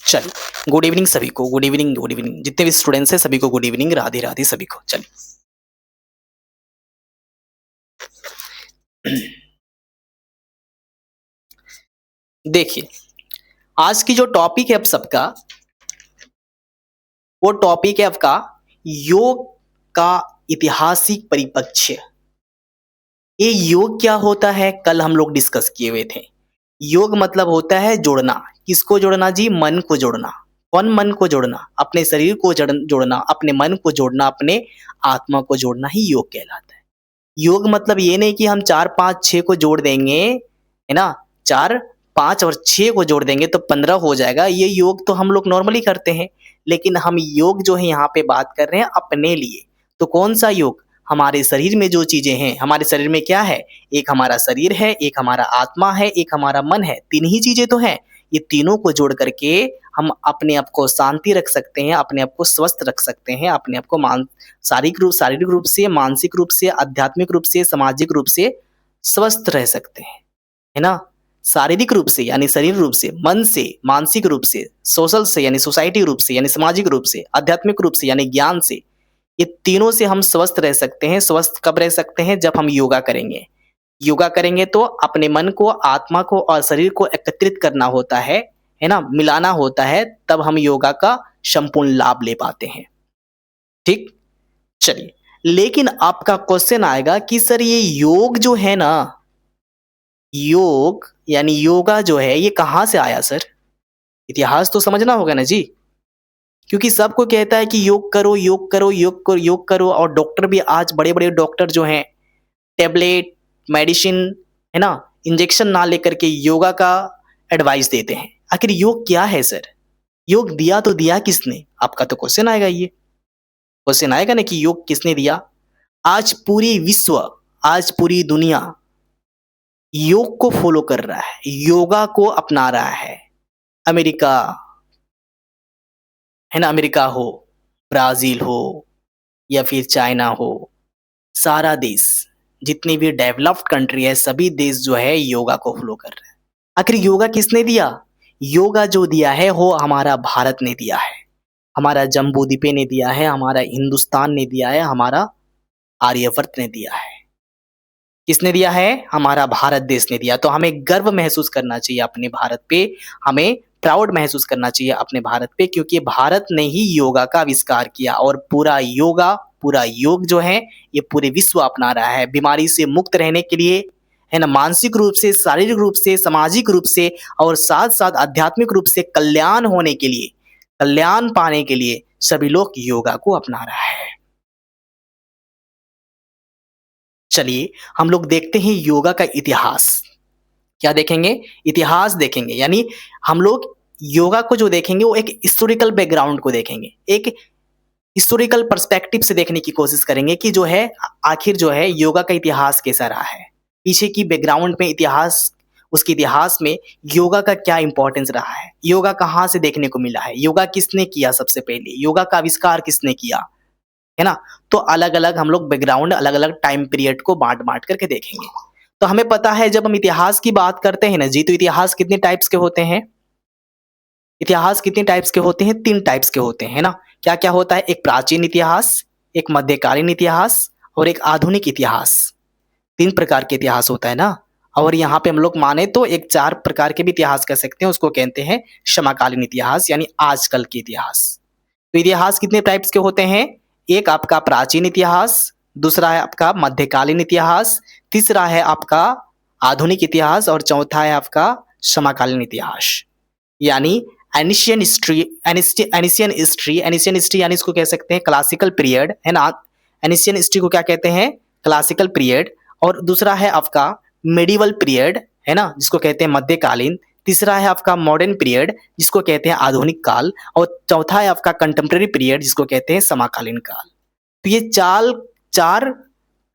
चलिए, good evening सभी को, गुड इवनिंग, गुड इवनिंग। जितने भी स्टूडेंट्स हैं सभी को गुड इवनिंग, राधे राधे सभी को। चलिए देखिए, आज की जो टॉपिक है आप सबका, वो टॉपिक है आपका योग का ऐतिहासिक परिप्रेक्ष्य। ये योग क्या होता है, कल हम लोग डिस्कस किए हुए थे। योग मतलब होता है जोड़ना। किसको जोड़ना जी? मन को जोड़ना। कौन मन को जोड़ना? अपने शरीर को जोड़ना, अपने मन को जोड़ना, अपने आत्मा को जोड़ना ही योग कहलाता है। योग मतलब ये नहीं कि हम 4, 5, 6 को जोड़ देंगे, है ना? 4, 5 और 6 को जोड़ देंगे तो 15 हो जाएगा। ये योग तो हम लोग नॉर्मली करते हैं, लेकिन हम योग जो है यहाँ पे बात कर रहे हैं अपने लिए। तो कौन सा योग? हमारे शरीर में जो चीजें हैं, हमारे शरीर में क्या है? एक हमारा शरीर है, एक हमारा आत्मा है, एक हमारा मन है। तीन ही चीजें तो हैं। ये तीनों को जोड़ करके हम अपने आप को शांति रख सकते हैं, अपने आप को स्वस्थ रख सकते हैं, अपने आप को शारीरिक रूप से, मानसिक रूप से, आध्यात्मिक रूप से, सामाजिक रूप से स्वस्थ रह सकते हैं, है ना? शारीरिक रूप से यानी शरीर रूप से, मन से, मानसिक रूप से, सोशल से यानी सोसाइटी रूप से यानी सामाजिक रूप से, आध्यात्मिक रूप से यानी ज्ञान से, ये तीनों से हम स्वस्थ रह सकते हैं। स्वस्थ कब रह सकते हैं? जब हम योगा करेंगे। योगा करेंगे तो अपने मन को, आत्मा को और शरीर को एकत्रित करना होता है ना? मिलाना होता है, तब हम योगा का संपूर्ण लाभ ले पाते हैं। ठीक? चलिए, लेकिन आपका क्वेश्चन आएगा कि सर ये योग जो है ना, योग यानी योगा जो है ये कहाँ से आया सर? इतिहास तो समझना होगा ना जी। क्योंकि सबको कहता है कि योग करो, योग करो, योग करो, योग करो, और डॉक्टर भी आज बड़े-बड़े डॉक्टर जो हैं टैबलेट, मेडिसिन, है ना, इंजेक्शन ना लेकर के योगा का एडवाइस देते हैं। आखिर योग क्या है सर? योग दिया तो दिया किसने? आपका तो क्वेश्चन आएगा, ये क्वेश्चन आएगा ना कि योग किसने दिया। आज पूरी विश्व, आज पूरी दुनिया योग को फॉलो कर रहा है, योगा को अपना रहा है। अमेरिका, है ना, अमेरिका हो, ब्राजील हो या फिर चाइना हो, सारा देश, जितनी भी डेवलप्ड कंट्री है, सभी देश जो है योगा को फॉलो कर रहे हैं। आखिर योगा किसने दिया? योगा जो दिया है वो हमारा भारत ने दिया है, हमारा जम्बू द्वीपे ने दिया है, हमारा हिंदुस्तान ने दिया है, हमारा आर्यवर्त ने दिया है। किसने दिया है? हमारा भारत देश ने दिया। तो हमें गर्व महसूस करना चाहिए अपने भारत पे, हमें प्राउड महसूस करना चाहिए अपने भारत पे, क्योंकि भारत ने ही योगा का आविष्कार किया और पूरा योग जो है ये पूरे विश्व अपना रहा है। बीमारी से मुक्त रहने के लिए, है ना, मानसिक रूप से, शारीरिक रूप से, सामाजिक रूप से और साथ-साथ आध्यात्मिक रूप से कल्याण होने के लिए, कल्याण पाने के लिए सभी लोग योगा को अपना रहा है। चलिए, हम लोग देखते हैं योगा का इतिहास। क्या देखेंगे? इतिहास देखेंगे, यानी हम लोग योगा को जो देखेंगे वो एक हिस्टोरिकल बैकग्राउंड को देखेंगे, एक हिस्टोरिकल पर्सपेक्टिव से देखने की कोशिश करेंगे कि जो है आखिर जो है योगा का इतिहास कैसा रहा है, पीछे की बैकग्राउंड में इतिहास, उसके इतिहास में योगा का क्या इंपॉर्टेंस रहा है, योगा कहाँ से देखने को मिला है, योगा किसने किया सबसे पहले, योगा का आविष्कार किसने किया, है ना? तो अलग-अलग हम लोग बैकग्राउंड, अलग-अलग टाइम पीरियड को बाँट-बाँट करके देखेंगे। तो हमें पता है जब हम इतिहास की बात करते हैं ना जी, तो इतिहास कितने टाइप्स के होते हैं? इतिहास कितने टाइप्स के होते हैं? 3 टाइप्स के होते हैं, है ना? क्या-क्या होता है? एक प्राचीन इतिहास, एक मध्यकालीन इतिहास और एक आधुनिक इतिहास। 3 प्रकार के इतिहास होता है ना? और यहाँ पे हम लोग माने तो एक 4 प्रकार के भी इतिहास कह सकते हैं, उसको कहते हैं समकालीन इतिहास यानी आजकल के इतिहास। तो इतिहास कितने टाइप्स के होते हैं? एक आपका प्राचीन इतिहास, दूसरा है आपका मध्यकालीन इतिहास, तीसरा है आपका आधुनिक इतिहास और चौथा है आपका समकालीन इतिहास। यानी एनिशियन हिस्ट्री, एनिशियन हिस्ट्री यानी इसको कह सकते हैं क्लासिकल पीरियड, है ना? एनिशियन हिस्ट्री को क्या कहते हैं? Classical period. और दूसरा है आपका मेडिवल पीरियड, है ना, जिसको कहते हैं मध्यकालीन। तीसरा है आपका मॉडर्न पीरियड, जिसको कहते हैं आधुनिक काल, और चौथा है आपका कंटेम्प्रेरी पीरियड, जिसको कहते हैं समकालीन काल। तो ये 4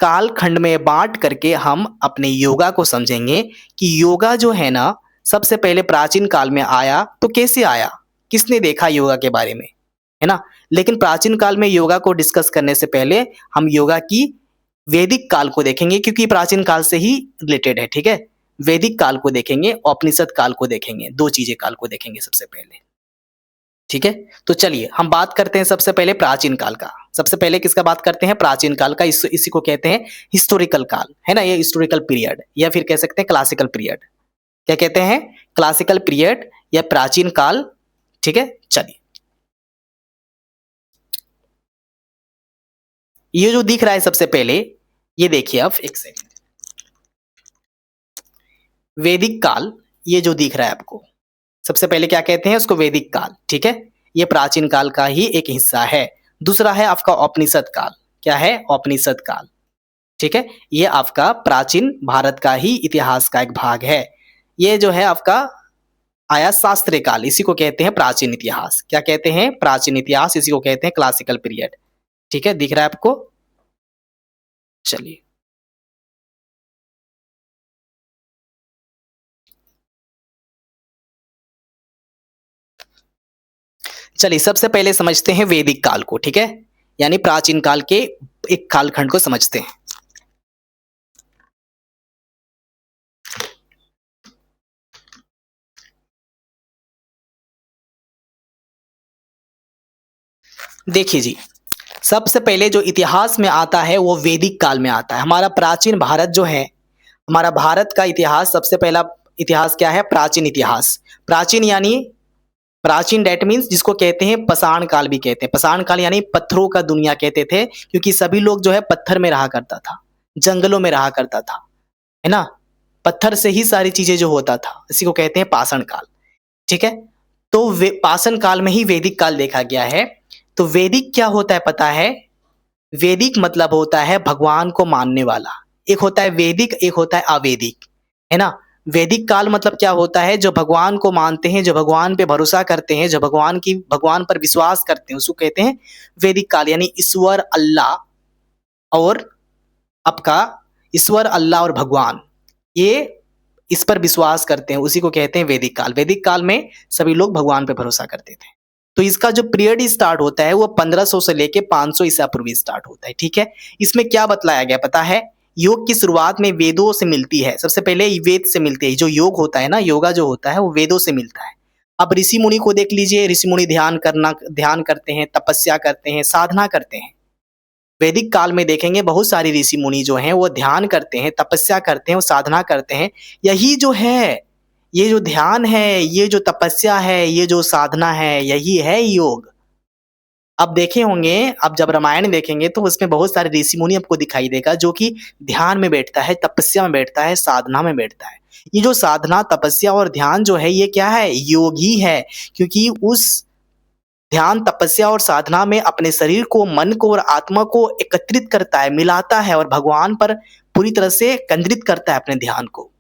काल खंड में बांट करके हम अपने योगा को समझेंगे कि योगा जो है ना, सबसे पहले प्राचीन काल में आया तो कैसे आया, किसने देखा योगा के बारे में, है ना? लेकिन प्राचीन काल में योगा को डिस्कस करने से पहले हम योगा की वैदिक काल को देखेंगे, क्योंकि प्राचीन काल से ही रिलेटेड है, ठीक है? वैदिक काल को देखेंगे, उपनिषद काल को देखेंगे, 2 चीजें काल को देखेंगे सबसे पहले। ठीक है? तो चलिए हम बात करते हैं सबसे पहले प्राचीन काल का। सबसे पहले किसका बात करते हैं? प्राचीन काल का। इसी को कहते हैं हिस्टोरिकल काल, है ना? ये हिस्टोरिकल पीरियड या फिर कह सकते हैं क्लासिकल पीरियड। क्या कहते हैं? क्लासिकल पीरियड या प्राचीन काल। ठीक है? चलिए। ये जो दिख रहा है सबसे पहले, ये देखिए अब एक सेकंड। वैदिक काल, ये जो दिख रहा है आपको, सबसे पहले क्या कहते हैं उसको? वैदिक काल। ठीक है? ये प्राचीन काल का ही एक हिस्सा है। दूसरा है आपका औपनिषद काल। क्या है? औपनिषद काल। ठीक है? ये आपका प्राचीन भारत का ही इतिहास का एक भाग है। ये जो है आपका आया शास्त्रीय काल, इसी को कहते हैं प्राचीन इतिहास। क्या कहते हैं? प्राचीन इतिहास, इसी को कहते हैं क्लासिकल पीरियड। ठीक है? दिख रहा है आपको? चलिए। चलिए सबसे पहले समझते हैं वैदिक काल को। ठीक है? यानी प्राचीन काल के एक कालखंड को समझते हैं। देखिए जी, सबसे पहले जो इतिहास में आता है वो वैदिक काल में आता है। हमारा प्राचीन भारत जो है, हमारा भारत का इतिहास, सबसे पहला इतिहास क्या है? प्राचीन इतिहास। प्राचीन यानी प्राचीन डेट मीन्स जिसको कहते हैं पाषाण काल भी कहते हैं। पाषाण काल यानी पत्थरों का दुनिया कहते थे, क्योंकि सभी लोग जो है पत्थर में रहा करता था, जंगलों में रहा करता था, है ना? पत्थर से ही सारी चीजें जो होता था, इसी को कहते हैं पाषाण काल। ठीक है? तो पाषाण काल में ही वैदिक काल देखा गया है। तो वैदिक क्या होता है पता है? वैदिक मतलब होता है भगवान को मानने वाला। एक होता है वैदिक, एक होता है अवैदिक, है ना? वैदिक काल मतलब क्या होता है? जो भगवान को मानते हैं, जो भगवान पे भरोसा करते हैं, जो भगवान पर विश्वास करते हैं, उसको कहते हैं वैदिक काल। यानी ईश्वर अल्लाह और आपका ईश्वर अल्लाह और भगवान, ये इस पर विश्वास करते हैं, उसी को कहते हैं वैदिक काल। वैदिक काल में सभी लोग भगवान पे भरोसा करते थे। तो इसका जो पीरियड स्टार्ट होता है वो 1500 से लेके 500 ईसा पूर्व स्टार्ट होता है। ठीक है? इसमें क्या बतलाया गया पता है? योग की शुरुआत में वेदों से मिलती है। सबसे पहले वेद से मिलती है। जो योग होता है ना, योगा जो होता है वो वेदों से मिलता है। अब ऋषि मुनि को देख लीजिए। ऋषि मुनि ध्यान करते हैं, तपस्या करते हैं, साधना करते हैं। वैदिक काल में देखेंगे बहुत सारे ऋषि मुनि जो हैं वो ध्यान करते हैं, तपस्या करते हैं, वो साधना करते हैं। यही जो है, ये जो ध्यान है, ये जो तपस्या है, ये जो साधना है, यही है योग। अब देखे होंगे, अब जब रामायण देखेंगे तो उसमें बहुत सारे ऋषि मुनि आपको दिखाई देगा जो कि ध्यान में बैठता है, तपस्या में बैठता है, साधना में बैठता है। ये जो साधना, तपस्या और ध्यान जो है, ये क्या है? योग ही है। क्योंकि उस ध्यान, तपस्या और साधना में अपने शरीर को, मन को और आत्मा को एकत्रित करता है, मिलाता है और भगवान पर पूरी तरह से केंद्रित करता है अपने ध्यान को।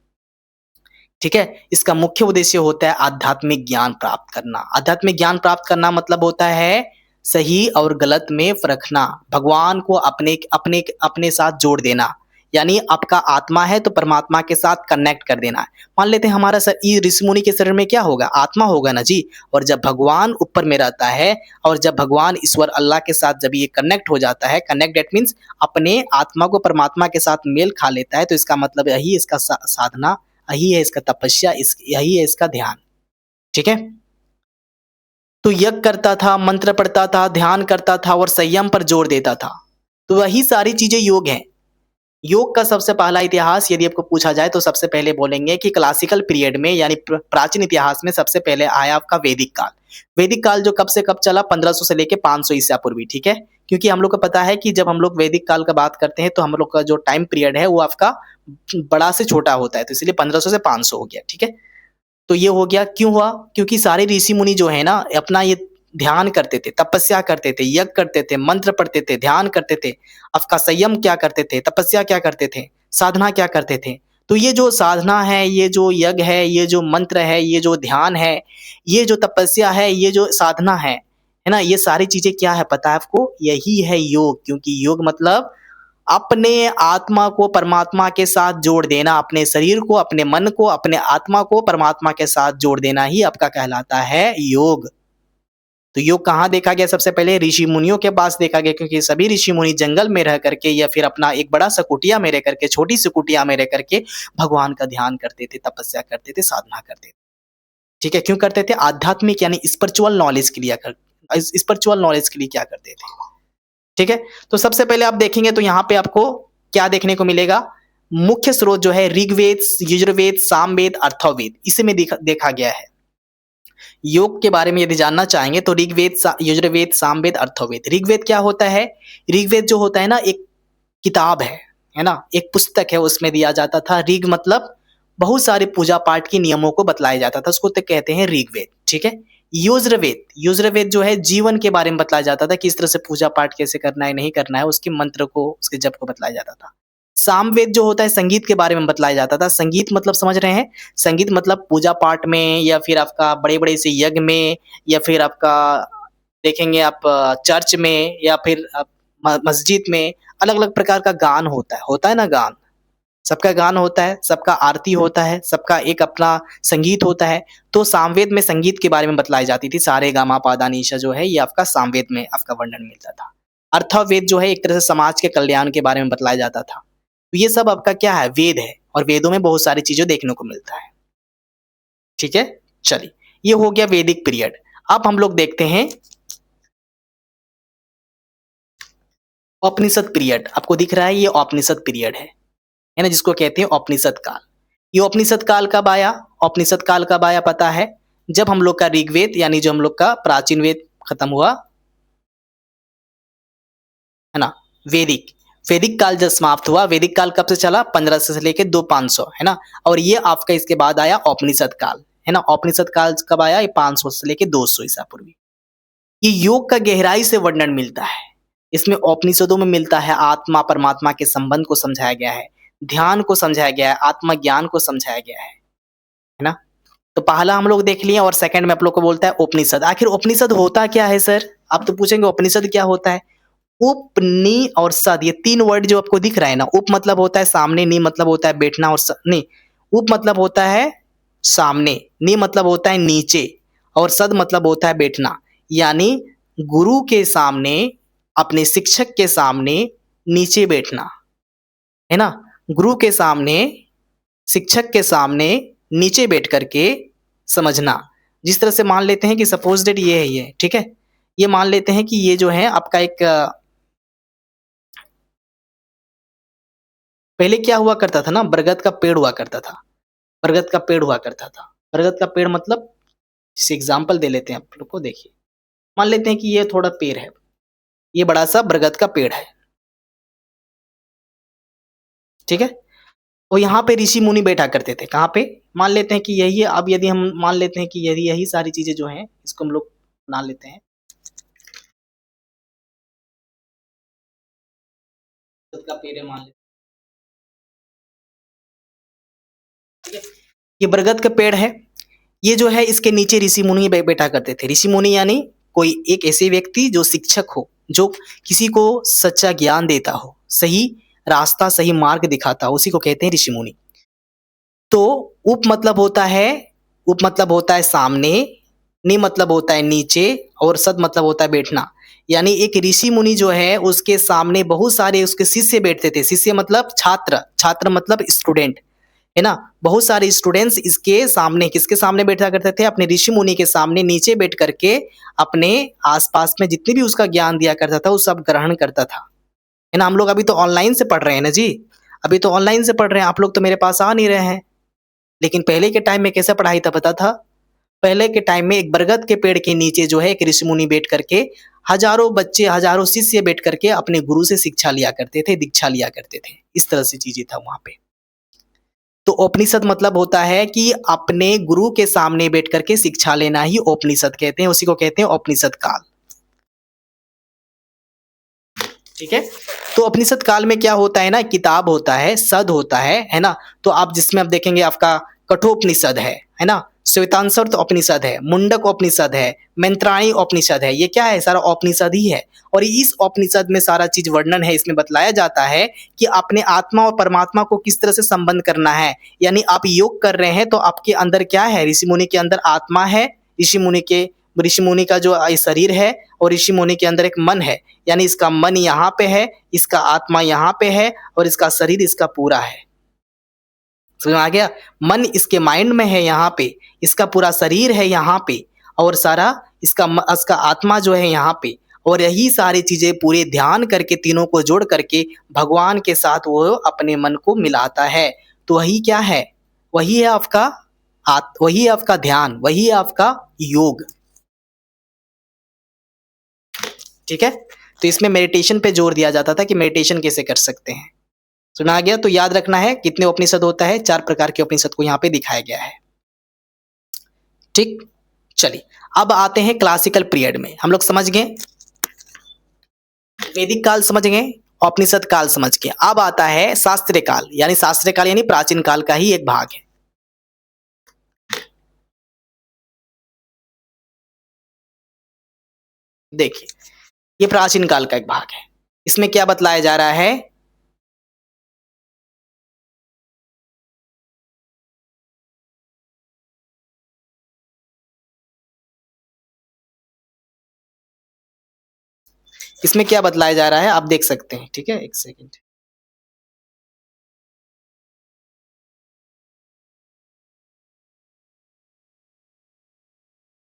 ठीक है? इसका मुख्य उद्देश्य होता है आध्यात्मिक ज्ञान प्राप्त करना। आध्यात्मिक ज्ञान प्राप्त करना मतलब होता है सही और गलत में परखना, भगवान को अपने अपने अपने साथ जोड़ देना। यानी आपका आत्मा है तो परमात्मा के साथ कनेक्ट कर देना है। मान लेते हैं हमारा ये ऋषि मुनि के शरीर में क्या होगा? आत्मा होगा ना जी। और जब भगवान ऊपर में रहता है और जब भगवान ईश्वर अल्लाह के साथ जब ये कनेक्ट हो जाता है, कनेक्ट दैट मीन्स अपने आत्मा को परमात्मा के साथ मेल खा लेता है, तो इसका मतलब यही इसका साधना, यही है इसका तपस्या, यही है इसका ध्यान। ठीक है? तो यज्ञ करता था, मंत्र पढ़ता था, ध्यान करता था और संयम पर जोर देता था। तो वही सारी चीजें योग हैं। योग का सबसे पहला इतिहास यदि आपको पूछा जाए तो सबसे पहले बोलेंगे कि क्लासिकल पीरियड में, यानी प्राचीन इतिहास में सबसे पहले आया आपका वैदिक काल। वैदिक काल जो कब से कब चला? 1500 से लेके 500 ईसा पूर्वी। ठीक है? क्योंकि हम लोग को पता है कि जब हम लोग वैदिक काल का बात करते हैं तो हम लोग का जो टाइम पीरियड है वो आपका बड़ा से छोटा होता है, तो इसलिए 1500 से 500 हो गया। ठीक है? तो ये हो गया। क्यों हुआ? क्योंकि सारे ऋषि मुनि जो है ना, अपना ये ध्यान करते थे, तपस्या करते थे, यज्ञ करते थे, मंत्र पढ़ते थे, ध्यान करते थे। आपका संयम क्या करते थे, तपस्या क्या करते थे, साधना क्या करते थे। तो ये जो साधना है, ये जो यज्ञ है, ये जो मंत्र है, ये जो ध्यान है, ये जो तपस्या है, ये जो साधना है ना, ये सारी चीजें क्या है पता है आपको? यही है योग। क्योंकि योग मतलब अपने आत्मा को परमात्मा के साथ जोड़ देना, अपने शरीर को, अपने मन को, अपने आत्मा को परमात्मा के साथ जोड़ देना ही आपका कहलाता है योग। तो योग कहाँ देखा गया? सबसे पहले ऋषि मुनियों के पास देखा गया, क्योंकि सभी ऋषि मुनि जंगल में रह करके या फिर अपना एक बड़ा सा कुटिया में रह करके, छोटी सी कुटिया में रह करके भगवान का ध्यान करते थे, तपस्या करते थे, साधना करते थे। ठीक है, क्यों करते थे? आध्यात्मिक यानी स्पिरिचुअल नॉलेज के लिए स्पिरिचुअल नॉलेज के लिए क्या करते थे? ठीक है, तो सबसे पहले आप देखेंगे तो यहाँ पे आपको क्या देखने को मिलेगा? मुख्य स्रोत जो है ऋग्वेद, यजुर्वेद, सामवेद, अथर्ववेद, इसी में देखा गया है। योग के बारे में यदि जानना चाहेंगे तो ऋग्वेद, यजुर्वेद, सामवेद, अथर्ववेद। ऋग्वेद क्या होता है? ऋग्वेद जो होता है ना, एक किताब है ना, एक पुस्तक है, उसमें दिया जाता था। ऋग मतलब बहुत सारे पूजा पाठ के नियमों को बतलाया जाता था, उसको तो कहते हैं ऋग्वेद। ठीक है, यजुर्वेद जो है जीवन के बारे में बतलाया जाता था, किस तरह से पूजा पाठ कैसे करना है, नहीं करना है, उसके मंत्र को, उसके जप को बतलाया जाता था। सामवेद जो होता है संगीत के बारे में बतलाया जाता था। संगीत मतलब समझ रहे हैं? संगीत मतलब पूजा पाठ में, या फिर आपका बड़े बड़े से यज्ञ में, या फिर आपका देखेंगे आप चर्च में, या फिर आप मस्जिद में अलग अलग प्रकार का गान होता है ना, गान, सबका गान होता है, सबका आरती होता है, सबका एक अपना संगीत होता है। तो सामवेद में संगीत के बारे में बतलाई जाती थी। सारे गामा पादा नीशा जो है ये आपका सामवेद में आपका वर्णन मिलता था। अथर्ववेद जो है एक तरह से समाज के कल्याण के बारे में बतलाया जाता था। तो ये सब आपका क्या है? वेद है, और वेदों में बहुत सारी चीजें देखने को मिलता है। ठीक है, चलिए, ये हो गया वैदिक पीरियड। अब हम लोग देखते हैं उपनिषद पीरियड। आपको दिख रहा है ये उपनिषद पीरियड है ना, जिसको कहते हैं उपनिषद काल। ये उपनिषद काल कब आया? उपनिषद काल कब आया पता है? जब हम लोग का ऋग्वेद यानी जो हम लोग का प्राचीन वेद खत्म हुआ है ना, वैदिक काल जब समाप्त हुआ। वैदिक काल कब से चला? 1500 से लेके 2500 है ना, और ये आपका इसके बाद आया उपनिषद काल है ना। उपनिषद काल कब आया? ये 500 से लेके 200 ईसा पूर्व। ये योग का गहराई से वर्णन मिलता है। इसमें उपनिषदों में मिलता है आत्मा परमात्मा के संबंध को समझाया गया है, ध्यान को समझाया गया है, आत्मज्ञान को समझाया गया है ना। तो पहला हम लोग देख लिए, और सेकंड में आप लोग को बोलता है उपनिषद। आखिर उपनिषद होता क्या है सर? आप तो पूछेंगे उपनिषद क्या होता है? उप, नी और सद, ये तीन वर्ड जो आपको दिख रहा है ना, उप मतलब होता है सामने, नी मतलब होता है बैठना, और नहीं, उप मतलब होता है सामने, नी मतलब होता है नीचे, और सद मतलब होता है बैठना। यानी गुरु के सामने, अपने शिक्षक के सामने नीचे बैठना है ना। गुरु के सामने, शिक्षक के सामने नीचे बैठ करके समझना। जिस तरह से मान लेते हैं कि सपोज डेट ये है, ये ठीक है, ये मान लेते हैं कि ये जो है आपका एक पहले क्या हुआ करता था ना, बरगद का पेड़ हुआ करता था। बरगद का पेड़ हुआ करता था। बरगद का पेड़ मतलब, जैसे एग्जाम्पल दे लेते हैं आप लोग को, देखिए, मान लेते हैं कि ये थोड़ा पेड़ है, ये बड़ा सा बरगद का पेड़ है, ठीक है। और यहाँ पे ऋषि मुनि बैठा करते थे। कहाँ पे? मान लेते हैं कि यही है। अब यदि हम मान लेते हैं कि यदि यही सारी चीजें जो हैं, इसको हम लोग मान लेते हैं बरगद का पेड़ है, मान लेते हैं, ठीक है। ये बरगद का पेड़ है, ये जो है इसके नीचे ऋषि मुनि बैठा करते थे। ऋषि मुनि यानी कोई एक ऐसे व्यक्ति जो शिक्षक हो, जो किसी को सच्चा ज्ञान देता हो, सही रास्ता, सही मार्ग दिखाता हो, उसी को कहते हैं ऋषि मुनि। तो उप मतलब होता है, उप मतलब होता है सामने, नि मतलब होता है नीचे, और सद मतलब होता है बैठना। यानी एक ऋषि मुनि जो है उसके सामने बहुत सारे उसके शिष्य बैठते थे। शिष्य मतलब छात्र, छात्र मतलब स्टूडेंट है ना। बहुत सारे स्टूडेंट्स इसके सामने, किसके सामने बैठा करते थे? अपने ऋषि मुनि के सामने नीचे बैठ करके अपने आसपास में जितने भी उसका ज्ञान दिया करता था वो सब ग्रहण करता था, है ना। हम लोग अभी तो ऑनलाइन से पढ़ रहे हैं ना जी, अभी तो ऑनलाइन से पढ़ रहे हैं, आप लोग तो मेरे पास आ नहीं रहे हैं। लेकिन पहले के टाइम में कैसे पढ़ाई था पता था? पहले के टाइम में एक बरगद के पेड़ के नीचे जो है एक ऋषि मुनि बैठ करके हजारों बच्चे, हजारों शिष्य बैठ करके अपने गुरु से शिक्षा लिया करते थे, दीक्षा लिया करते थे। इस तरह से चीजें था वहां पे। तो उपनिषद मतलब होता है कि अपने गुरु के सामने बैठ करके शिक्षा लेना ही उपनिषद कहते हैं, उसी को कहते हैं उपनिषद काल। ठीक है, तो उपनिषद काल में क्या होता है ना, किताब होता है, सद होता है ना। तो आप जिसमें आप देखेंगे आपका कठोपनिषद है ना, श्वेतांशर तो उपनिषद है, मुंडक उपनिषद है, मैंत्राणी उपनिषद है, ये क्या है? सारा उपनिषद ही है। और इस उपनिषद में सारा चीज वर्णन है। इसमें बतलाया जाता है कि अपने आत्मा और परमात्मा को किस तरह से संबंध करना है। यानी आप योग कर रहे हैं तो आपके अंदर क्या है? ऋषि मुनि के अंदर आत्मा है, ऋषि मुनि का जो शरीर है, और ऋषि मुनि के अंदर एक मन है। यानी इसका मन यहाँ पे है, इसका आत्मा यहाँ पे है, और इसका शरीर इसका पूरा है। समझ में आ गया? मन इसके माइंड में है यहाँ पे, इसका पूरा शरीर है यहाँ पे और सारा इसका आत्मा जो है यहाँ पे, और यही सारी चीज़ें पूरे ध्यान करके तीनों को जोड़ करके भगवान के साथ वो अपने मन को मिलाता है। तो वही क्या है? वही है आपका वही है आपका ध्यान, वही है आपका योग। ठीक है? तो इसमें मेडिटेशन पे जोर दिया जाता था कि मेडिटेशन कैसे कर सकते हैं। सुना गया? तो याद रखना है कितने उपनिषद होता है, 4 प्रकार के उपनिषद को यहाँ पे दिखाया गया है। ठीक? चलिए, अब आते हैं क्लासिकल पीरियड में। हम लोग समझ गए, वैदिक काल समझ गए, उपनिषद काल समझ गए। अब आता है शास्त्रीय काल, यानी शास्त्रीय काल यानी प्राचीन काल का ही एक भाग है। देखिए, ये प्राचीन काल का एक भाग है। इसमें क्या बतलाया जा रहा है? इसमें क्या बतलाया जा रहा है आप देख सकते हैं। ठीक है, एक सेकंड।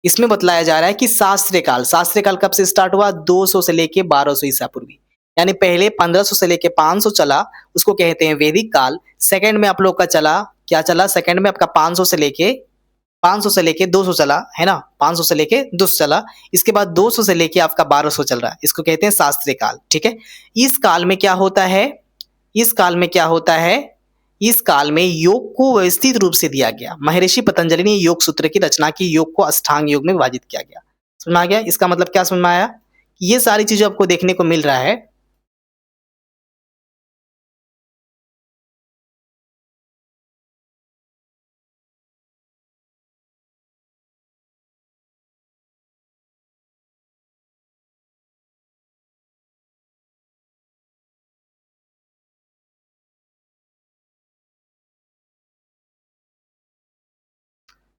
इसमें बतलाया जा रहा है कि शास्त्रीय काल कब से स्टार्ट हुआ? 200 से लेके 1200 ईसा पूर्वी, यानी पहले 1500 से लेके 500 चला, उसको कहते हैं वैदिक काल। सेकंड में आप लोग का चला, क्या चला सेकंड में आपका? 500 से लेके 200 चला, है ना? 500 से लेके 200 चला। इसके बाद 200 से लेके आपका 1200 चल रहा है, इसको कहते हैं शास्त्रीय काल। ठीक है? इस काल में क्या होता है? इस काल में क्या होता है? इस काल में योग को व्यवस्थित रूप से दिया गया। महर्षि पतंजलि ने योग सूत्र की रचना की, योग को अष्टांग योग में विभाजित किया गया। समझ में आ गया? इसका मतलब क्या समझ में आया? ये सारी चीजें आपको देखने को मिल रहा है।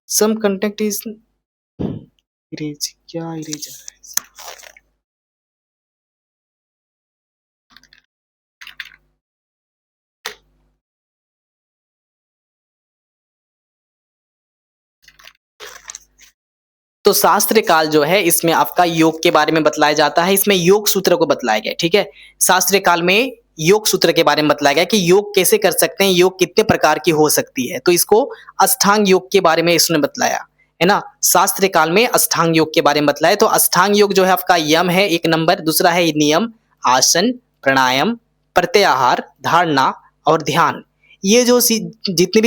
सम कंटेंट इज इरेज, क्या इरेज है? तो शास्त्र काल जो है इसमें आपका योग के बारे में बतलाया जाता है, इसमें योग सूत्र को बतलाया गया। ठीक है? शास्त्र काल में योग सूत्र के बारे में बतलाया गया कि योग कैसे कर सकते हैं, योग कितने प्रकार की हो सकती है। तो इसको अष्टांग योग के बारे में इसने बतलाया, है ना? शास्त्र काल में अष्टांग योग के बारे में बतलाया। तो अष्टांग योग जो है आपका यम है एक नंबर, दूसरा है नियम, आसन, प्राणायाम, प्रत्याहार, धारणा और ध्यान। ये जो जितनी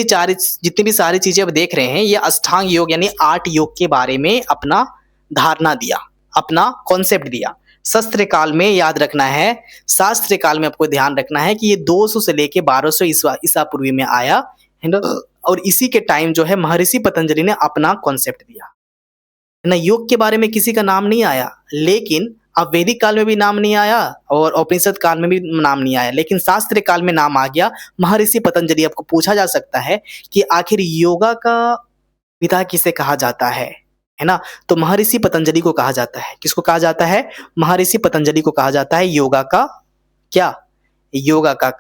भी सारी चीजें अब देख रहे हैं, ये अष्टांग योग यानी 8 योग के बारे में अपना धारणा दिया, अपना कॉन्सेप्ट दिया। शस्त्र काल में याद रखना है, शास्त्र काल में आपको ध्यान रखना है कि ये 200 से लेके 1200 ईसा पूर्वी में आया, है ना? और इसी के टाइम जो है महर्षि पतंजलि ने अपना कॉन्सेप्ट दिया, है ना? योग के बारे में किसी का नाम नहीं आया, लेकिन अब वैदिक काल में भी नाम नहीं आया और उपनिषद काल में भी नाम नहीं आया, लेकिन शास्त्र काल में नाम आ गया महर्षि पतंजलि। आपको पूछा जा सकता है कि आखिर योगा का पिता किसे कहा जाता है ना? तो महर्षि पतंजलि को कहा जाता है। किसको कहा जाता है? महर्षि पतंजलि को कहा जाता है योगा का क्या? योगा का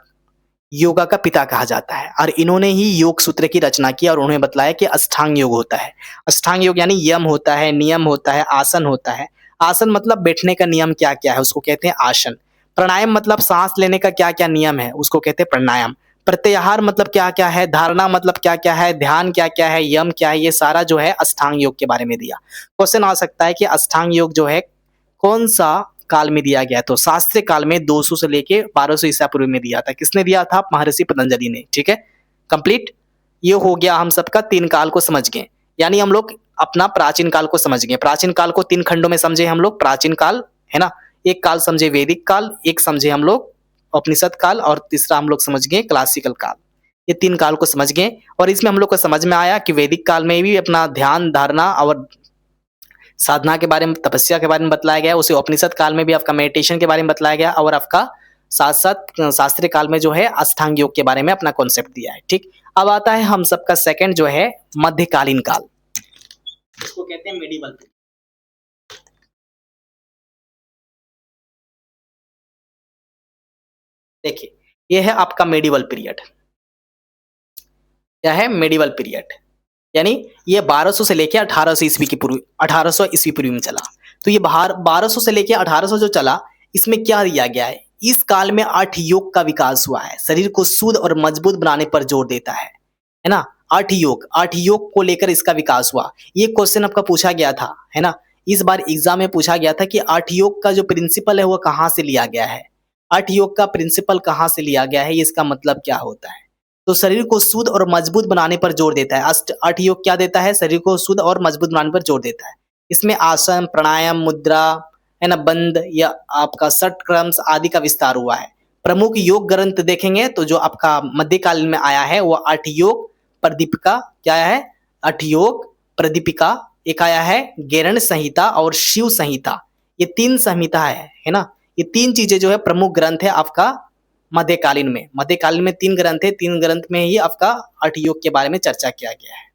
योगा का पिता कहा जाता है। और इन्होंने ही योग सूत्र की रचना की और उन्हें बतलाया कि अष्टांग योग होता है। अष्टांग योग यानी यम होता है, नियम होता है, आसन होता है। आसन मतलब बैठने का नियम क्या क्या है, उसको कहते हैं आसन। प्राणायाम मतलब सांस लेने का क्या क्या नियम है, उसको कहते हैं प्राणायाम। प्रत्याहार मतलब क्या क्या है, धारणा मतलब क्या क्या है, ध्यान क्या क्या है, यम क्या है, ये सारा जो है अष्टांग योग के बारे में दिया। क्वेश्चन आ सकता है कि अष्टांग योग जो है कौन सा काल में दिया गया? तो शास्त्रीय काल में 200 से लेके 1200 ईसा पूर्व में दिया था। किसने दिया था? महर्षि पतंजलि ने। ठीक है, कंप्लीट। ये हो गया, हम सबका 3 काल को समझ गए, यानी हम लोग अपना प्राचीन काल को समझ गए। प्राचीन काल को 3 खंडों में समझे हम लोग, प्राचीन काल, है ना? एक काल समझे वैदिक काल, एक समझे हम लोग उपनिषद काल और तीसरा हम लोग समझ गए क्लासिकल काल। ये 3 काल को समझ गए और इसमें हम लोग को समझ में आया कि वैदिक काल में भी अपना ध्यान, धारणा और साधना के बारे में, तपस्या के बारे में बतलाया गया। उसे उपनिषद काल में भी आपका मेडिटेशन के बारे में बतलाया गया और आपका साथ साथ शास्त्रीय काल में जो है अष्टांग योग के बारे में अपना कॉन्सेप्ट दिया है। ठीक, अब आता है हम सबका सेकंड जो है मध्यकालीन काल, इसको कहते हैं मेडिवल। देखिए, यह है आपका मेडिवल पीरियड, क्या है? Medieval period. यानी ये 1200 से लेके 1800 ईस्वी की पूर्व 1800 ईस्वी पूर्व में चला। तो ये बाहर 1200 से लेके 1800 जो चला, इसमें क्या दिया गया है? इस काल में 8 योग का विकास हुआ है। शरीर को शुद्ध और मजबूत बनाने पर जोर देता है ना? 8 योग को लेकर इसका विकास हुआ। ये क्वेश्चन आपका पूछा गया था, है ना? इस बार एग्जाम में पूछा गया था कि 8 योग का जो प्रिंसिपल है वो कहाँ से लिया गया है? 8 योग का प्रिंसिपल कहाँ से लिया गया है? इसका मतलब क्या होता है? तो शरीर को शुद्ध और मजबूत बनाने पर जोर देता है। अष्ट 8 योग क्या देता है? शरीर को शुद्ध और मजबूत बनाने पर जोर देता है। इसमें आसन, प्राणायाम, मुद्रा, है ना, बंद या आपका षटक्रम्स आदि का विस्तार हुआ है। प्रमुख योग ग्रंथ देखेंगे तो जो आपका मध्यकालीन में आया है वो 8 योग प्रदीपिका, क्या है? 8 योग प्रदीपिका, एक आया है गेरण संहिता और शिव संहिता। ये 3 संहिता है ना? ये 3 चीजें जो है प्रमुख ग्रंथ है आपका मध्यकालीन में। मध्यकालीन में 3 ग्रंथ है, 3 ग्रंथ में ही आपका 8 योग के बारे में चर्चा किया गया है।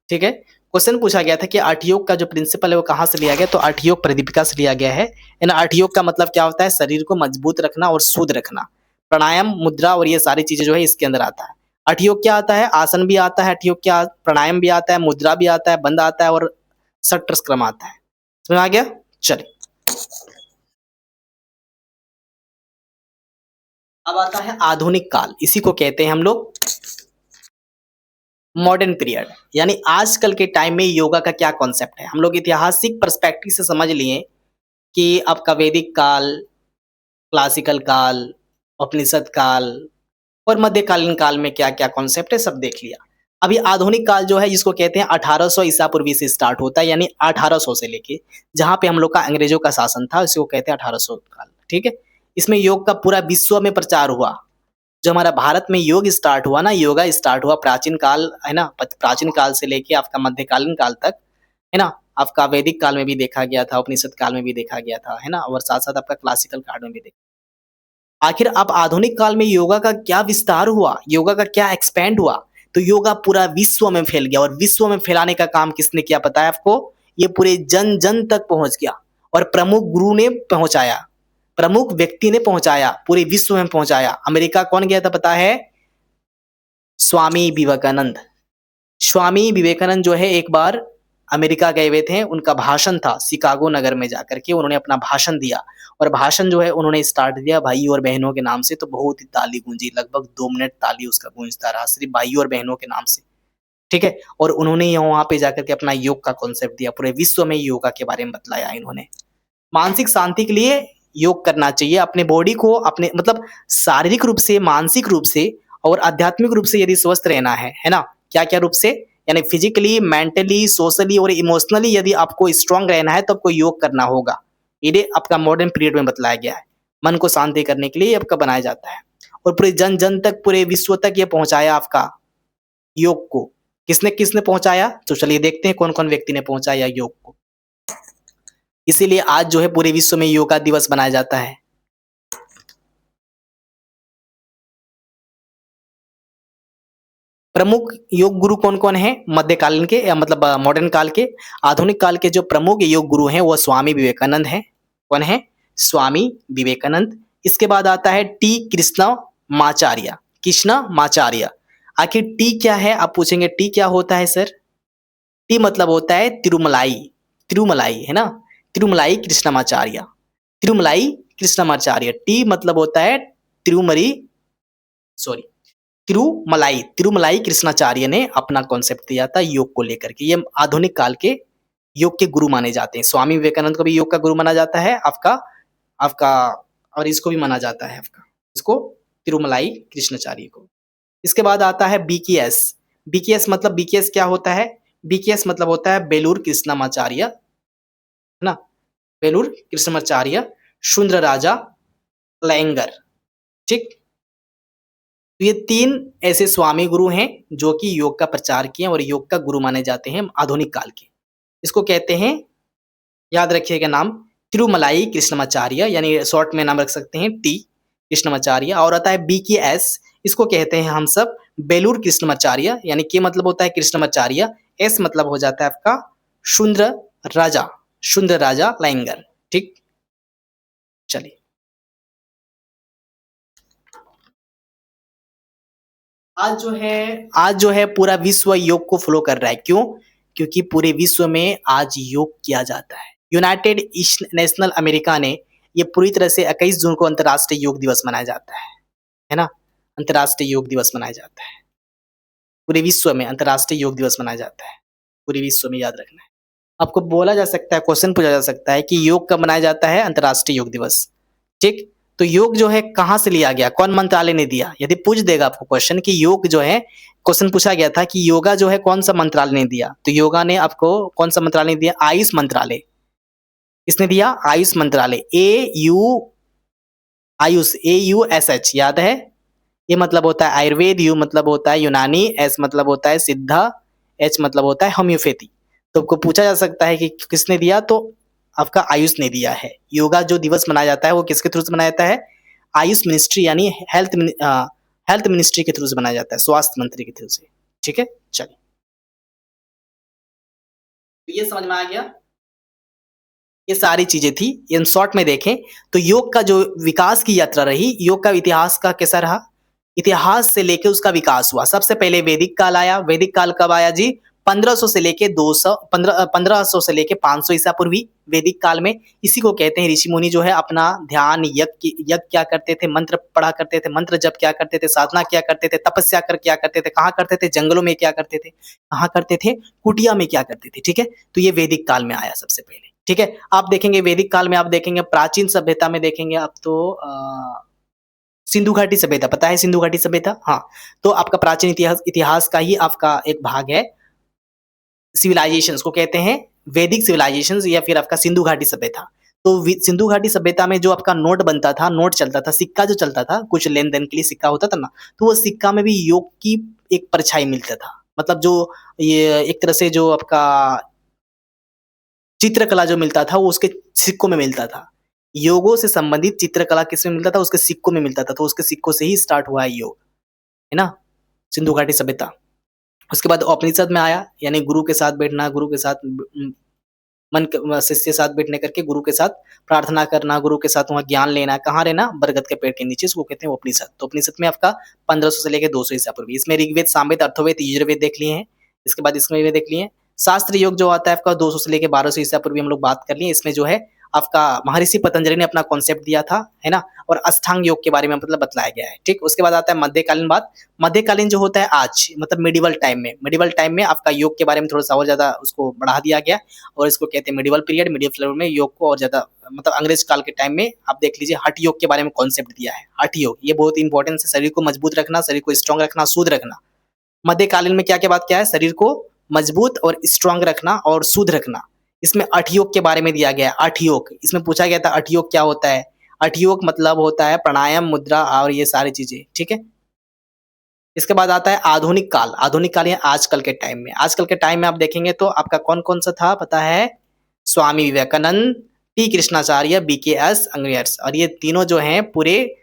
ठीक है? क्वेश्चन पूछा गया था कि 8 योग का जो प्रिंसिपल है वो कहाँ से लिया गया? तो 8 योग प्रदीपिका से लिया गया है। 8 योग का मतलब क्या होता है? शरीर को मजबूत रखना और शुद्ध रखना। प्राणायाम, मुद्रा और ये सारी चीजें जो है इसके अंदर आता है। 8 योग क्या आता है? आसन भी आता है 8 योग क्या, प्राणायाम भी आता है, मुद्रा भी आता है, बंद आता है और षट्क्रम आता है। समझ आ गया? चलिए, अब आता है आधुनिक काल। इसी को कहते हैं हम लोग मॉडर्न पीरियड। यानी आजकल के टाइम में योगा का क्या कॉन्सेप्ट है? हम लोग ऐतिहासिक पर्सपेक्टिव से समझ लिए कि आपका वैदिक काल, क्लासिकल काल, उपनिषद काल और मध्यकालीन काल में क्या-क्या कॉन्सेप्ट है सब देख लिया। अभी आधुनिक काल जो है जिसको कहते हैं 1800 ईसा पूर्वी से स्टार्ट होता है, यानी 1800 से लेके जहाँ पे हम लोग का अंग्रेजों का शासन था उसी को कहते हैं 1800 काल। ठीक है? इसमें योग का पूरा विश्व में प्रचार हुआ। जो हमारा भारत में योग स्टार्ट हुआ ना, योगा स्टार्ट हुआ प्राचीन काल, है ना? प्राचीन काल से लेके आपका मध्यकालीन काल तक, है ना? आपका वैदिक काल में भी देखा गया था, उपनिषद काल में भी देखा गया था, है ना? और साथ-साथ आपका क्लासिकल काल में भी देखा। आखिर अब आधुनिक काल में योगा का क्या विस्तार हुआ? योगा का क्या एक्सपैंड हुआ? तो योगा पूरा विश्व में फैल गया, और विश्व में फैलाने का काम किसने किया पता है आपको? ये पूरे जन-जन तक पहुँच गया और प्रमुख गुरु ने पहुँचाया, प्रमुख व्यक्ति ने पहुँचाया, पूरे विश्व में पहुँचाया। अमेरिका कौन गया था पता है? स्वामी विवेकानंद। स्वामी विवेकानंद जो है एक बार अमेरिका गए हुए थे, उनका भाषण था शिकागो नगर में जाकर के उन्होंने अपना भाषण दिया, और भाषण जो है उन्होंने स्टार्ट दिया भाइयों और बहनों के नाम से, तो बहुत ही ताली गूंजी, लगभग 2 मिनट ताली उसका गूंजता रहा सिर्फ भाइयों और बहनों के नाम से। ठीक है? और उन्होंने यहाँ वहाँ पे जाकर के अपना योग का कॉन्सेप्ट दिया, पूरे विश्व में योगा के बारे में बतलाया इन्होंने। मानसिक शांति के लिए योग करना चाहिए, अपने बॉडी को अपने मतलब शारीरिक रूप से, मानसिक रूप से और आध्यात्मिक रूप से यदि स्वस्थ रहना है ना? क्या-क्या रूप से? यानी फिजिकली, मेंटली, सोशली और इमोशनली यदि आपको स्ट्रांग रहना है तो आपको योग करना होगा। ये आपका मॉडर्न पीरियड में बतलाया गया है। मन को शांति करने के लिए ये आपका बनाया जाता है, और पूरे जन-जन तक, पूरे विश्व तक ये पहुँचाया आपका योग को। किसने-किसने पहुँचाया? तो चलिए देखते हैं कौन-कौन व्यक्ति ने पहुँचाया योग को। इसीलिए आज जो है पूरे विश्व में योगा दिवस मनाया जाता है। प्रमुख योग गुरु कौन-कौन हैं? मध्यकालीन के या मतलब मॉडर्न काल के, आधुनिक काल के जो प्रमुख योग गुरु हैं वो स्वामी विवेकानंद हैं। कौन है? स्वामी विवेकानंद। इसके बाद आता है टी कृष्णमाचार्य, कृष्णमाचार्य। आखिर टी क्या है? आप पूछेंगे टी क्या होता है सर? टी मतलब होता है तिरुमलाई, तिरुमलाई, है ना? तिरुमलाई कृष्णमाचार्य, तिरुमलाई कृष्णमाचार्य। टी मतलब होता है तिरुमरी, सॉरी, तिरुमलाई, तिरुमलाई कृष्णाचार्य ने अपना कॉन्सेप्ट दिया था योग को लेकर के। ये आधुनिक काल के योग के गुरु माने जाते हैं। स्वामी विवेकानंद को भी योग का गुरु माना जाता है आपका आपका और इसको भी माना जाता है आपका, इसको तिरुमलाई कृष्णाचार्य को। इसके बाद आता है बीकेएस। बीकेएस मतलब बीकेएस क्या होता है? बीकेएस मतलब होता है बेलूर कृष्णमाचार्य, है ना? बेलूर कृष्णमाचार्य, शूद्र राजा लैंगर। ठीक? तो ये 3 ऐसे स्वामी गुरु हैं जो कि योग का प्रचार किए और योग का गुरु माने जाते हैं आधुनिक काल के। इसको कहते हैं, याद रखिएगा नाम, तिरुमलाई कृष्णमाचार्य, यानी शॉर्ट में नाम रख सकते हैं टी कृष्णमाचार्य। और आता है बीकेएस, इसको कहते हैं हम सब बेलूर कृष्णमाचार्य, यानी के मतलब होता है कृष्णमाचार्य, एस मतलब हो जाता है आपका शूद्र राजा, शूद्र राजा लैंगर। ठीक? चलिए। आज जो है पूरा विश्व योग को फॉलो कर रहा है। क्यों? क्योंकि पूरे विश्व में आज योग किया जाता है। यूनाइटेड नेशनल अमेरिका ने ये पूरी तरह से 21 जून को अंतर्राष्ट्रीय योग दिवस मनाया जाता है ना? अंतर्राष्ट्रीय योग दिवस मनाया जाता है। पूरे विश्व में अंतर्राष्ट्रीय योग दिवस मनाया जाता है। पूरे विश्व में, याद रखना है। आपको बोला जा सकता है, क्वेश्चन पूछा जा सकता है कि योग कब मनाया जाता है? अंतर्राष्ट्रीय योग दिवस। ठीक? तो योग जो है कहाँ से लिया गया? कौन मंत्रालय ने दिया? यदि पूछ देगा आपको क्वेश्चन कि योग जो है, क्वेश्चन पूछा गया था कि योगा जो है कौन सा मंत्रालय ने दिया? तो योगा ने आपको कौन सा मंत्रालय ने दिया? आयुष मंत्रालय। किसने दिया? आयुष मंत्रालय। AUSH, याद है? ये मतलब होता है आयुर्वेद, यू मतलब होता है यूनानी, एस मतलब होता है सिद्धा, एच मतलब होता है होम्योपैथी। तो आपको पूछा जा सकता है कि किसने दिया? तो आपका आयुष ने दिया है। योगा जो दिवस मनाया जाता है वो किसके थ्रू से मनाया जाता है? आयुष मिनिस्ट्री यानी हेल्थ मिनिस्ट्री के थ्रू से मनाया जाता है, स्वास्थ्य मंत्री के थ्रू से। ठीक है, चलिए, तो ये समझ में आ गया। ये सारी चीजें थी। इन शॉर्ट में देखें तो योग का जो विकास की यात्रा रही, योग का इतिहास का कैसा रहा? इतिहास से लेके उसका विकास हुआ। सबसे पहले वैदिक काल आया। वैदिक काल कब आया जी? 1500 से लेके 1500 से लेके 500 ईसा पूर्वी वैदिक काल में। इसी को कहते हैं ऋषि मुनि जो है अपना ध्यान यज्ञ क्या करते थे? मंत्र पढ़ा करते थे, मंत्र जप क्या करते थे, साधना क्या करते थे, तपस्या कर क्या करते थे, कहाँ करते थे? जंगलों में क्या करते थे, कहाँ करते थे? कुटिया में क्या करते थे। ठीक है, तो ये वैदिक काल में आया सबसे पहले। ठीक है, आप देखेंगे वैदिक काल में, आप देखेंगे प्राचीन सभ्यता में देखेंगे आप तो सिंधु घाटी सभ्यता, पता है सिंधु घाटी सभ्यता? हाँ, तो आपका प्राचीन इतिहास इतिहास का ही आपका एक भाग है। सिविलाइजेशंस को कहते हैं वैदिक सिविलाइजेशंस या फिर आपका सिंधु घाटी सभ्यता। तो सिंधु घाटी सभ्यता में जो आपका नोट बनता था, नोट चलता था, सिक्का जो चलता था, कुछ लेन देन के लिए सिक्का होता था ना, तो वो सिक्का में भी योग की एक परछाई मिलता था। मतलब जो ये एक तरह से जो आपका चित्रकला जो मिलता था वो उसके सिक्कों में मिलता था। योगों से संबंधित चित्रकला किसमें मिलता था? उसके सिक्कों में मिलता था। तो उसके सिक्कों से ही स्टार्ट हुआ है योग, है ना? सिंधु घाटी सभ्यता। उसके बाद उपनिषद में आया, यानी गुरु के साथ बैठना, गुरु के साथ शिष्य के साथ बैठने करके गुरु के साथ प्रार्थना करना, गुरु के साथ वहाँ ज्ञान लेना। कहाँ रहना? बरगद के पेड़ के नीचे, इसको कहते हैं उपनिषद। तो उपनिषद में आपका 1500 से लेकर 200 ईसा पूर्व। इसमें ऋग्वेद, सामवेद, अर्थवेद, यजुर्वेद देख लिए हैं। इसके बाद इसमें भी देख लिए। शास्त्र योग जो आता है आपका 200 से लेकर 1200 ईसा पूर्व हम लोग बात कर लिए। इसमें जो है आपका महर्षि पतंजलि ने अपना कॉन्सेप्ट दिया था, है ना? और अष्टांग योग के बारे में मतलब बतलाया गया है। ठीक, उसके बाद आता है मध्यकालीन बात। मध्यकालीन जो होता है आज मतलब मिडिवल टाइम में आपका योग के बारे में थोड़ा सा और ज्यादा उसको बढ़ा दिया गया और इसको कहते हैं मिडिवल पीरियड। मिडिवल पीरियड में योग को और ज्यादा मतलब अंग्रेज काल के टाइम में आप देख लीजिए हठ योग के बारे में कॉन्सेप्ट दिया है। हठ योग ये बहुत इंपॉर्टेंट है, शरीर को मजबूत रखना, शरीर को स्ट्रांग रखना, शुद्ध रखना। मध्यकालीन में क्या क्या बात क्या है? शरीर को मजबूत और स्ट्रांग रखना और शुद्ध रखना। इसमें अठ योग के बारे में दिया गया है। अठ योग, इसमें पूछा गया था अठ योग क्या होता है? अठ योग मतलब होता है प्राणायाम, मुद्रा और ये सारी चीजें। ठीक है, इसके बाद आता है आधुनिक काल। आधुनिक काल या आजकल के टाइम में, आजकल के टाइम में आप देखेंगे तो आपका कौन कौन सा था पता है? स्वामी विवेकानंद, टी कृष्णाचार्य, BKS अंग्रेयर्स, और ये तीनों जो हैं पूरे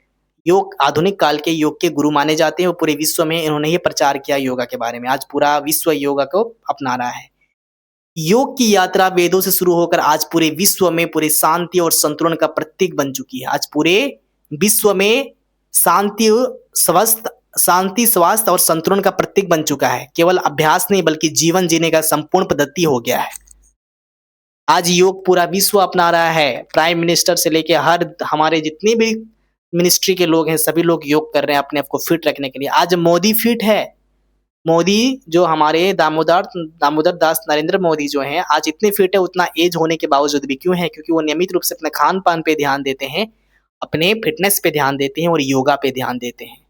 योग आधुनिक काल के योग के गुरु माने जाते हैं और पूरे विश्व में इन्होंने ये प्रचार किया योगा के बारे में। आज पूरा विश्व योगा को अपना रहा है। योग की यात्रा वेदों से शुरू होकर आज पूरे विश्व में पूरे शांति और संतुलन का प्रतीक बन चुकी है। आज पूरे विश्व में शांति, स्वास्थ्य और संतुलन का प्रतीक बन चुका है। केवल अभ्यास नहीं बल्कि जीवन जीने का संपूर्ण पद्धति हो गया है। आज योग पूरा विश्व अपना रहा है। प्राइम मिनिस्टर से लेके हर हमारे जितने भी मिनिस्ट्री के लोग हैं सभी लोग योग कर रहे हैं अपने आप को फिट रखने के लिए। आज मोदी फिट है। मोदी जो हमारे दामोदर दास नरेंद्र मोदी जो हैं आज इतने फिट है, उतना एज होने के बावजूद भी। क्यों है? क्योंकि वो नियमित रूप से अपने खान पान पे ध्यान देते हैं, अपने फिटनेस पे ध्यान देते हैं और योगा पे ध्यान देते हैं।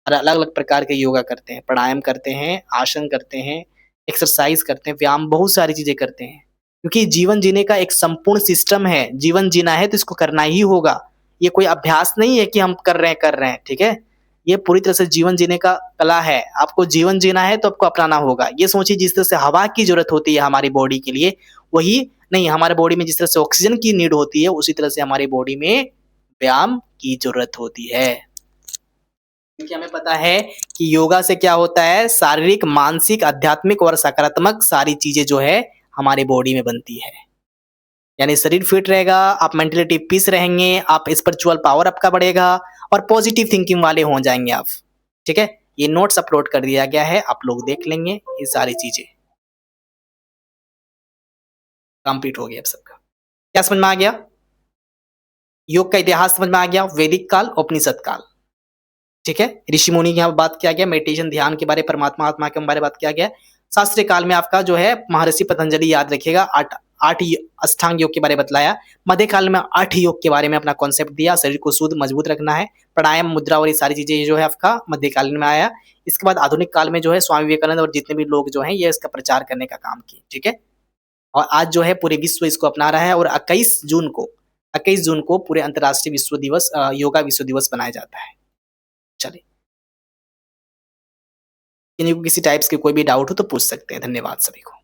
और अलग अलग प्रकार के योगा करते हैं, प्राणायाम करते हैं, आसन करते हैं, एक्सरसाइज करते हैं, व्यायाम, बहुत सारी चीजें करते हैं। क्योंकि जीवन जीने का एक संपूर्ण सिस्टम है। जीवन जीना है तो इसको करना ही होगा। ये कोई अभ्यास नहीं है कि हम कर रहे हैं। ठीक है, ये पूरी तरह से जीवन जीने का कला है। आपको जीवन जीना है तो आपको अपनाना होगा। ये सोचिए जिस तरह से हवा की जरूरत होती है हमारी बॉडी के लिए, वही नहीं हमारे बॉडी में जिस तरह से ऑक्सीजन की नीड होती है उसी तरह से हमारी बॉडी में व्यायाम की जरूरत होती है। क्योंकि हमें पता है कि योगा से क्या होता है? शारीरिक, मानसिक, आध्यात्मिक और सकारात्मक सारी चीजें जो है हमारे बॉडी में बनती है। यानी शरीर फिट रहेगा, आप मेंटलिटी पीस रहेंगे, आप स्पिरिचुअल पावर आपका बढ़ेगा और पॉजिटिव थिंकिंग वाले हो जाएंगे आप। ठीक है, ये नोट्स अपलोड कर दिया गया है, आप लोग देख लेंगे ये सारी चीज़ें। कंप्लीट हो गया अब सबका। क्या समझ में आ गया? योग का इतिहास समझ में आ गया, वैदिक काल, उपनिषद काल। ठीक है? ऋषि मुनि की यहाँ बात किया गया, मेडिटेशन ध्यान के बारे, परमात्मा आत्मा के बारे में बात किया गया। शास्त्रीय काल में आपका जो है महर्षि पतंजलि याद रखिएगा, 8 अष्टांग योग के बारे में बतलाया। मध्य काल में 8 योग के बारे में अपना कॉन्सेप्ट दिया, शरीर को शुद्ध मजबूत रखना है। प्राणायाम, मुद्रा और ये सारी चीज़ें जो है आपका मध्यकालीन में आया। इसके बाद आधुनिक काल में जो है स्वामी विवेकानंद और जितने भी लोग जो हैं ये इसका प्रचार करने का काम किए। ठीक है? और आज जो है पूरे विश्व इसको अपना रहा है और 21 जून को पूरे अंतर्राष्ट्रीय विश्व दिवस योगा विश्व दिवस मनाया जाता है। चलिए, किन्हीं को किसी टाइप्स के कोई भी डाउट हो तो पूछ सकते हैं। धन्यवाद सभी को।